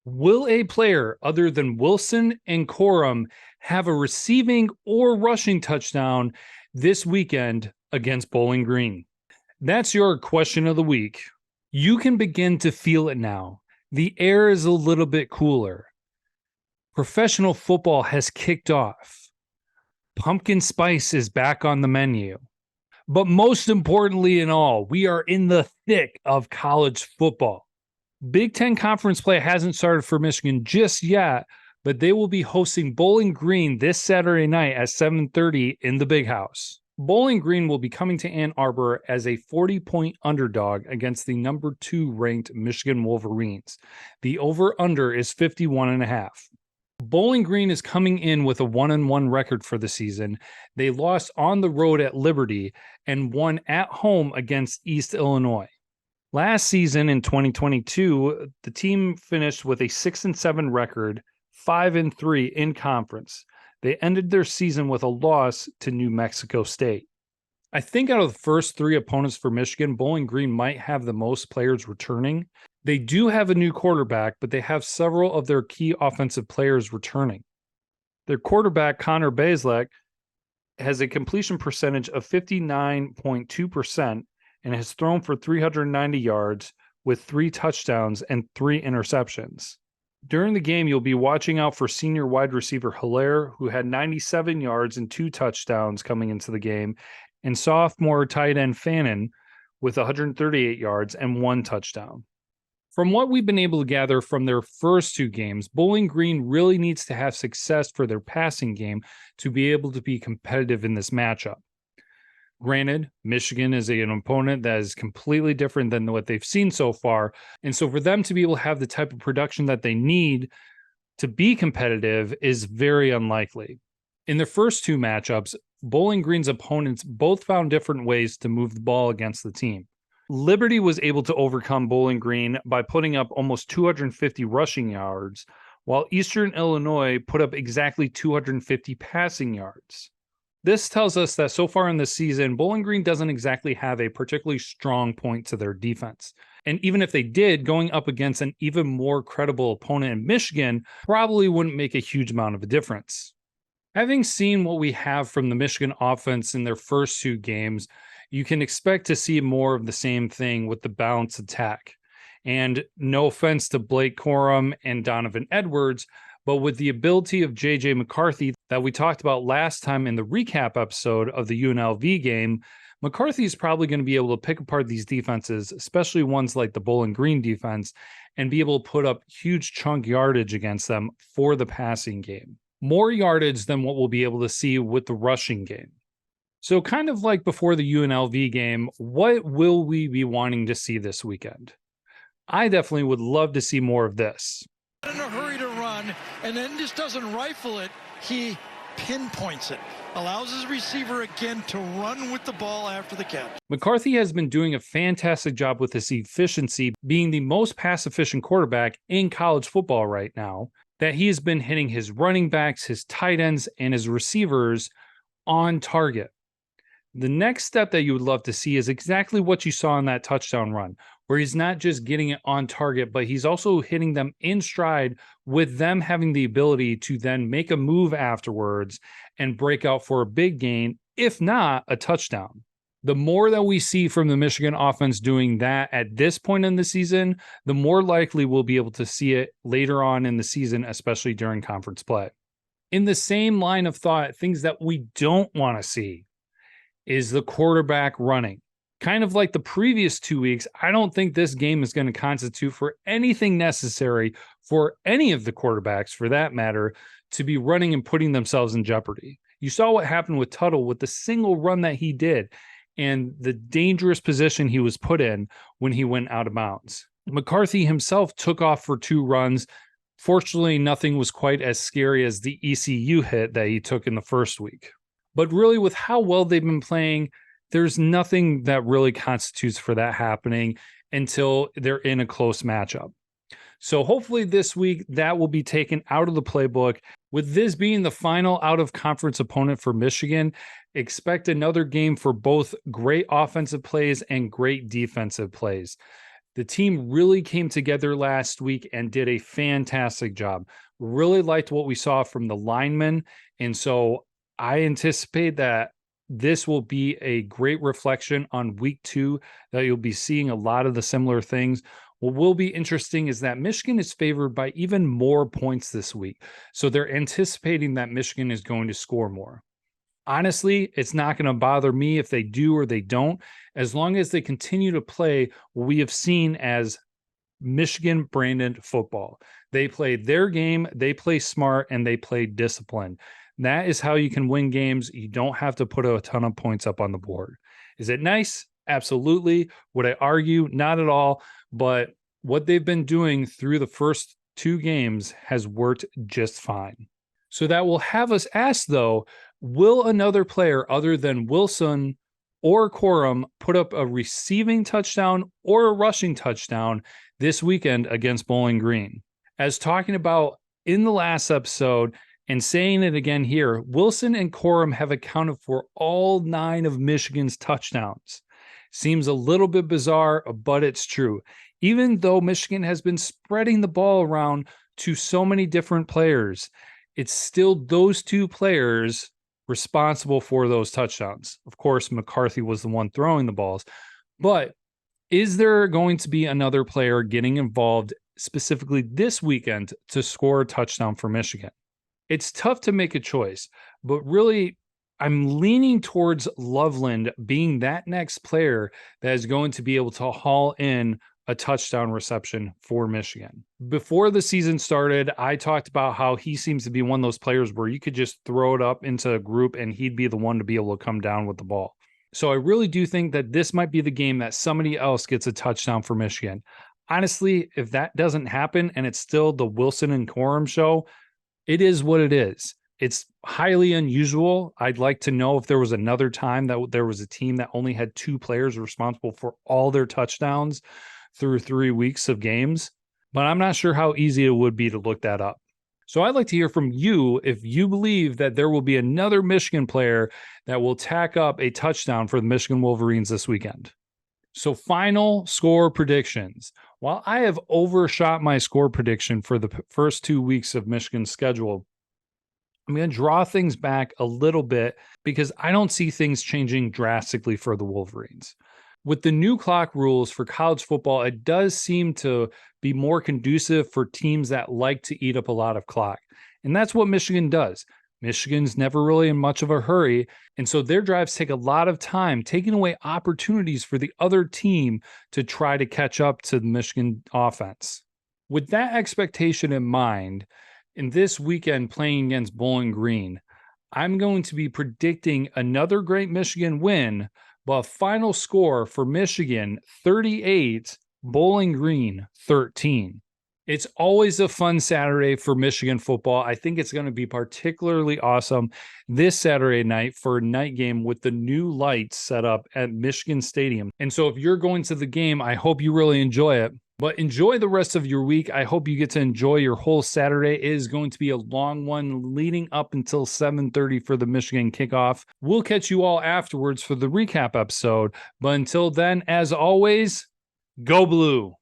Will a player other than Wilson and Corum have a receiving or rushing touchdown this weekend against Bowling Green? That's your question of the week. You can begin to feel it now. The air is a little bit cooler. Professional football has kicked off. Pumpkin spice is back on the menu. But most importantly in all, we are in the thick of college football. Big Ten conference play hasn't started for Michigan just yet, but they will be hosting Bowling Green this Saturday night at 7:30 in the Big House. Bowling Green will be coming to Ann Arbor as a 40-point underdog against the number 2 ranked Michigan Wolverines. The over-under is 51.5. Bowling Green is coming in with a 1-1 record for the season. They lost on the road at Liberty and won at home against East Illinois. Last season in 2022, the team finished with a 6-7 record, 5-3 in conference. They ended their season with a loss to New Mexico State. I think out of the first 3 opponents for Michigan, Bowling Green might have the most players returning. They do have a new quarterback, but they have several of their key offensive players returning. Their quarterback, Connor Bazelak, has a completion percentage of 59.2% and has thrown for 390 yards with 3 touchdowns and 3 interceptions. During the game, you'll be watching out for senior wide receiver Hilaire, who had 97 yards and 2 touchdowns coming into the game, and sophomore tight end Fannin with 138 yards and 1 touchdown. From what we've been able to gather from their first 2 games, Bowling Green really needs to have success for their passing game to be able to be competitive in this matchup. Granted, Michigan is an opponent that is completely different than what they've seen so far, and so for them to be able to have the type of production that they need to be competitive is very unlikely. In their first 2 matchups, Bowling Green's opponents both found different ways to move the ball against the team. Liberty was able to overcome Bowling Green by putting up almost 250 rushing yards, while Eastern Illinois put up exactly 250 passing yards. This tells us that so far in the season, Bowling Green doesn't exactly have a particularly strong point to their defense. And even if they did, going up against an even more credible opponent in Michigan probably wouldn't make a huge amount of a difference. Having seen what we have from the Michigan offense in their first 2 games, you can expect to see more of the same thing with the balanced attack. And no offense to Blake Corum and Donovan Edwards, but with the ability of J.J. McCarthy that we talked about last time in the recap episode of the UNLV game, McCarthy is probably going to be able to pick apart these defenses, especially ones like the Bowling Green defense, and be able to put up huge chunk yardage against them for the passing game. More yardage than what we'll be able to see with the rushing game. So kind of like before the UNLV game, what will we be wanting to see this weekend? I definitely would love to see more of this. In a hurry to run, and then just doesn't rifle it. He pinpoints it. Allows his receiver again to run with the ball after the catch. McCarthy has been doing a fantastic job with his efficiency, being the most pass-efficient quarterback in college football right now, that he has been hitting his running backs, his tight ends, and his receivers on target. The next step that you would love to see is exactly what you saw in that touchdown run, where he's not just getting it on target, but he's also hitting them in stride with them having the ability to then make a move afterwards and break out for a big gain, if not a touchdown. The more that we see from the Michigan offense doing that at this point in the season, the more likely we'll be able to see it later on in the season, especially during conference play. In the same line of thought, things that we don't want to see is the quarterback running. Kind of like the previous 2 weeks, I don't think this game is going to constitute for anything necessary for any of the quarterbacks, for that matter, to be running and putting themselves in jeopardy. You saw what happened with Tuttle with the single run that he did and the dangerous position he was put in when he went out of bounds. McCarthy himself took off for 2 runs. Fortunately, nothing was quite as scary as the ECU hit that he took in the first week. But really, with how well they've been playing, there's nothing that really constitutes for that happening until they're in a close matchup. So hopefully this week that will be taken out of the playbook. With this being the final out-of-conference opponent for Michigan, expect another game for both great offensive plays and great defensive plays. The team really came together last week and did a fantastic job. Really liked what we saw from the linemen. And so I anticipate that this will be a great reflection on week 2, that you'll be seeing a lot of the similar things. What will be interesting is that Michigan is favored by even more points this week. So they're anticipating that Michigan is going to score more. Honestly, it's not going to bother me if they do or they don't, as long as they continue to play what we have seen as Michigan branded football. They play their game, they play smart, and they play disciplined. That is how you can win games. You don't have to put a ton of points up on the board. Is it nice? Absolutely. Would I argue? Not at all. But what they've been doing through the first 2 games has worked just fine. So that will have us ask, though, will another player other than Wilson or Corum put up a receiving touchdown or a rushing touchdown this weekend against Bowling Green? As talking about in the last episode and saying it again here, Wilson and Corum have accounted for all 9 of Michigan's touchdowns. Seems a little bit bizarre, but it's true. Even though Michigan has been spreading the ball around to so many different players, it's still those 2 players responsible for those touchdowns. Of course, McCarthy was the one throwing the balls, but is there going to be another player getting involved specifically this weekend to score a touchdown for Michigan? It's tough to make a choice, but really I'm leaning towards Loveland being that next player that is going to be able to haul in a touchdown reception for Michigan. Before the season started, I talked about how he seems to be one of those players where you could just throw it up into a group and he'd be the one to be able to come down with the ball. So I really do think that this might be the game that somebody else gets a touchdown for Michigan. Honestly, if that doesn't happen and it's still the Wilson and Corum show, it is what it is. It's highly unusual. I'd like to know if there was another time that there was a team that only had 2 players responsible for all their touchdowns through 3 weeks of games, but I'm not sure how easy it would be to look that up. So I'd like to hear from you if you believe that there will be another Michigan player that will tack up a touchdown for the Michigan Wolverines this weekend. So final score predictions. While I have overshot my score prediction for the first 2 weeks of Michigan's schedule, I'm going to draw things back a little bit because I don't see things changing drastically for the Wolverines. With the new clock rules for college football, it does seem to be more conducive for teams that like to eat up a lot of clock. And that's what Michigan does. Michigan's never really in much of a hurry, and so their drives take a lot of time, taking away opportunities for the other team to try to catch up to the Michigan offense. With that expectation in mind, in this weekend playing against Bowling Green, I'm going to be predicting another great Michigan win, but final score for Michigan 38, Bowling Green 13. It's always a fun Saturday for Michigan football. I think it's going to be particularly awesome this Saturday night for a night game with the new lights set up at Michigan Stadium. And so if you're going to the game, I hope you really enjoy it. But enjoy the rest of your week. I hope you get to enjoy your whole Saturday. It is going to be a long one leading up until 7:30 for the Michigan kickoff. We'll catch you all afterwards for the recap episode. But until then, as always, go Blue.